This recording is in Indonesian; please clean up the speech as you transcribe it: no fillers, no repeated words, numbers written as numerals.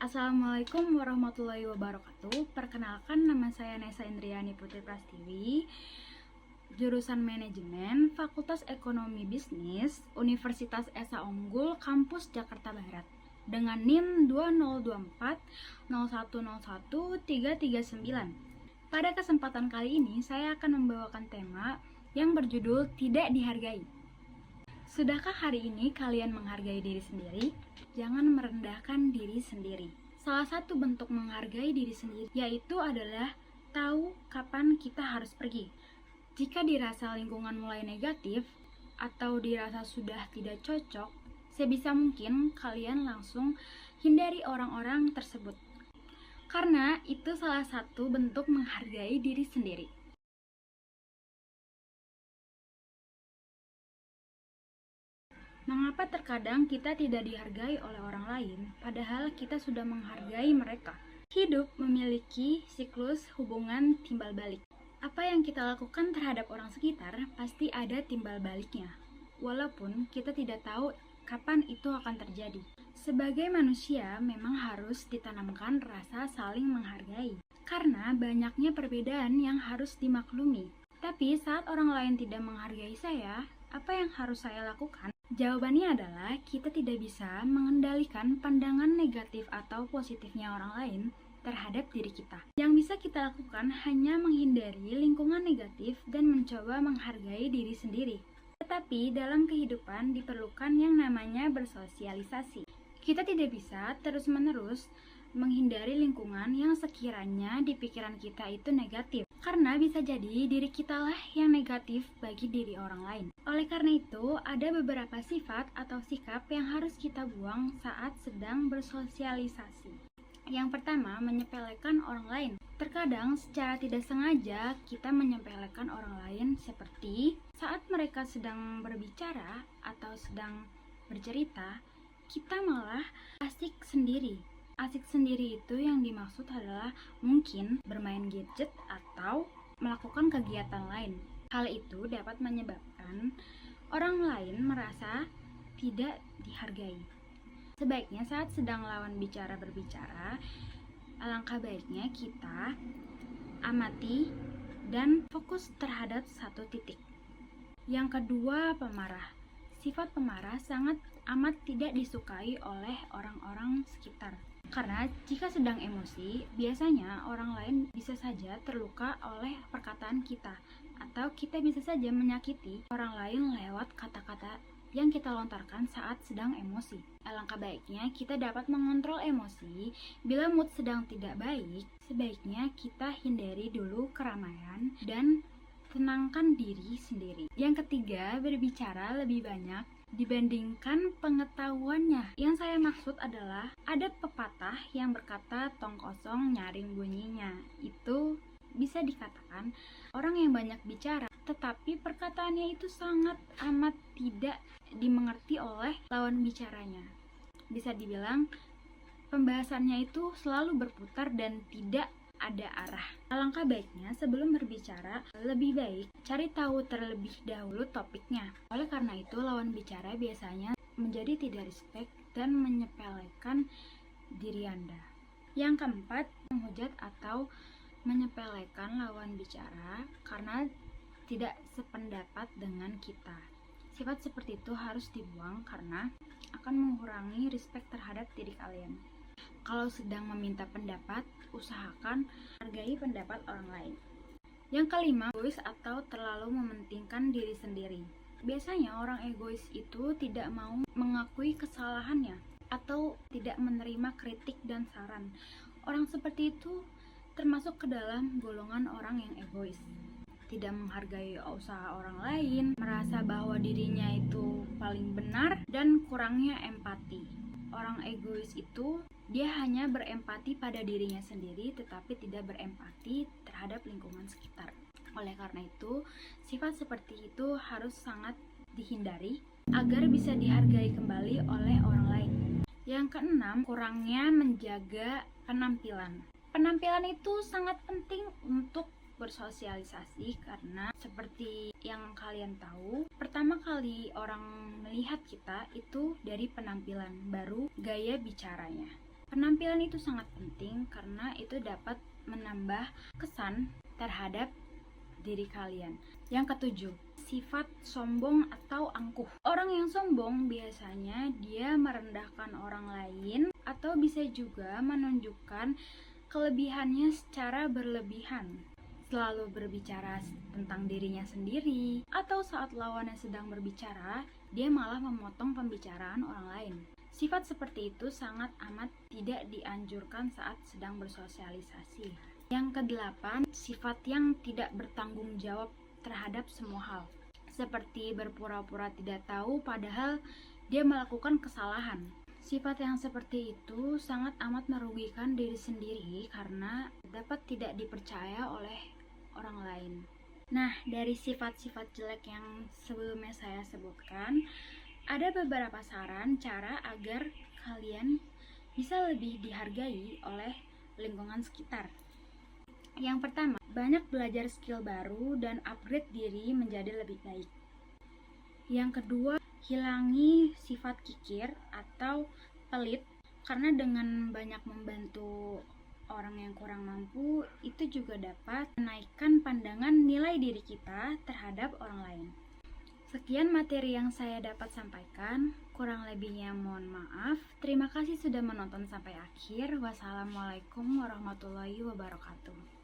Assalamualaikum warahmatullahi wabarakatuh. Perkenalkan, nama saya Nesa Indriani Putri Prastiwi, jurusan Manajemen, Fakultas Ekonomi Bisnis, Universitas Esa Unggul, Kampus Jakarta Barat, dengan NIM 2024-0101-339. Pada kesempatan kali ini, saya akan membawakan tema yang berjudul Tidak Dihargai. Sudahkah hari ini kalian menghargai diri sendiri? Jangan merendahkan diri sendiri. Salah satu bentuk menghargai diri sendiri yaitu adalah tahu kapan kita harus pergi. Jika dirasa lingkungan mulai negatif atau dirasa sudah tidak cocok, sebisa mungkin kalian langsung hindari orang-orang tersebut. Karena itu salah satu bentuk menghargai diri sendiri. Mengapa terkadang kita tidak dihargai oleh orang lain, padahal kita sudah menghargai mereka? Hidup memiliki siklus hubungan timbal balik. Apa yang kita lakukan terhadap orang sekitar pasti ada timbal baliknya, walaupun kita tidak tahu kapan itu akan terjadi. Sebagai manusia, memang harus ditanamkan rasa saling menghargai, karena banyaknya perbedaan yang harus dimaklumi. Tapi saat orang lain tidak menghargai saya, apa yang harus saya lakukan? Jawabannya adalah kita tidak bisa mengendalikan pandangan negatif atau positifnya orang lain terhadap diri kita. Yang bisa kita lakukan hanya menghindari lingkungan negatif dan mencoba menghargai diri sendiri. Tetapi dalam kehidupan diperlukan yang namanya bersosialisasi. Kita tidak bisa terus-menerus menghindari lingkungan yang sekiranya di pikiran kita itu negatif, karena bisa jadi diri kitalah yang negatif bagi diri orang lain. Oleh karena itu, ada beberapa sifat atau sikap yang harus kita buang saat sedang bersosialisasi. Yang pertama, menyepelekan orang lain. Terkadang secara tidak sengaja kita menyepelekan orang lain, seperti saat mereka sedang berbicara atau sedang bercerita, kita malah asik sendiri. Asik sendiri itu yang dimaksud adalah mungkin bermain gadget atau melakukan kegiatan lain. Hal itu dapat menyebabkan orang lain merasa tidak dihargai. Sebaiknya saat sedang lawan bicara berbicara, alangkah baiknya kita amati dan fokus terhadap satu titik. Yang kedua, pemarah. Sifat pemarah sangat amat tidak disukai oleh orang-orang sekitar. Karena jika sedang emosi, biasanya orang lain bisa saja terluka oleh perkataan kita, atau kita bisa saja menyakiti orang lain lewat kata-kata yang kita lontarkan saat sedang emosi. Alangkah baiknya kita dapat mengontrol emosi. Bila mood sedang tidak baik, sebaiknya kita hindari dulu keramaian dan tenangkan diri sendiri. Yang ketiga, berbicara lebih banyak dibandingkan pengetahuannya. Yang saya maksud adalah ada pepatah yang berkata tong kosong nyaring bunyinya. Itu bisa dikatakan orang yang banyak bicara tetapi perkataannya itu sangat amat tidak dimengerti oleh lawan bicaranya. Bisa dibilang pembahasannya itu selalu berputar dan tidak ada arah. Alangkah baiknya sebelum berbicara, lebih baik cari tahu terlebih dahulu topiknya. Oleh karena itu, lawan bicara biasanya menjadi tidak respect dan menyepelekan diri Anda. Yang keempat, menghujat atau menyepelekan lawan bicara karena tidak sependapat dengan kita. Sifat seperti itu harus dibuang karena akan mengurangi respect terhadap diri kalian. Kalau sedang meminta pendapat, usahakan hargai pendapat orang lain. Yang kelima, egois atau terlalu mementingkan diri sendiri. Biasanya orang egois itu tidak mau mengakui kesalahannya atau tidak menerima kritik dan saran. Orang seperti itu termasuk ke dalam golongan orang yang egois. Tidak menghargai usaha orang lain, merasa bahwa dirinya itu paling benar, dan kurangnya empati. Orang egois itu dia hanya berempati pada dirinya sendiri tetapi tidak berempati terhadap lingkungan sekitar. Oleh karena itu, sifat seperti itu harus sangat dihindari agar bisa dihargai kembali oleh orang lain. Yang keenam, kurangnya menjaga penampilan. Penampilan itu sangat penting untuk bersosialisasi karena seperti yang kalian tahu, pertama kali orang melihat kita itu dari penampilan, baru gaya bicaranya. Penampilan itu sangat penting karena itu dapat menambah kesan terhadap diri kalian. Yang ketujuh, sifat sombong atau angkuh. Orang yang sombong biasanya dia merendahkan orang lain atau bisa juga menunjukkan kelebihannya secara berlebihan. Selalu berbicara tentang dirinya sendiri, atau saat lawannya sedang berbicara, dia malah memotong pembicaraan orang lain. Sifat seperti itu sangat amat tidak dianjurkan saat sedang bersosialisasi. Yang kedelapan, sifat yang tidak bertanggung jawab terhadap semua hal. Seperti berpura-pura tidak tahu padahal dia melakukan kesalahan. Sifat yang seperti itu sangat amat merugikan diri sendiri karena dapat tidak dipercaya oleh orang lain. Nah, dari sifat-sifat jelek yang sebelumnya saya sebutkan, ada beberapa saran cara agar kalian bisa lebih dihargai oleh lingkungan sekitar. Yang pertama, banyak belajar skill baru dan upgrade diri menjadi lebih baik. Yang kedua, hilangi sifat kikir atau pelit, karena dengan banyak membantu orang yang kurang mampu, itu juga dapat menaikkan pandangan nilai diri kita terhadap orang lain. Sekian materi yang saya dapat sampaikan, kurang lebihnya mohon maaf. Terima kasih sudah menonton sampai akhir. Wassalamualaikum warahmatullahi wabarakatuh.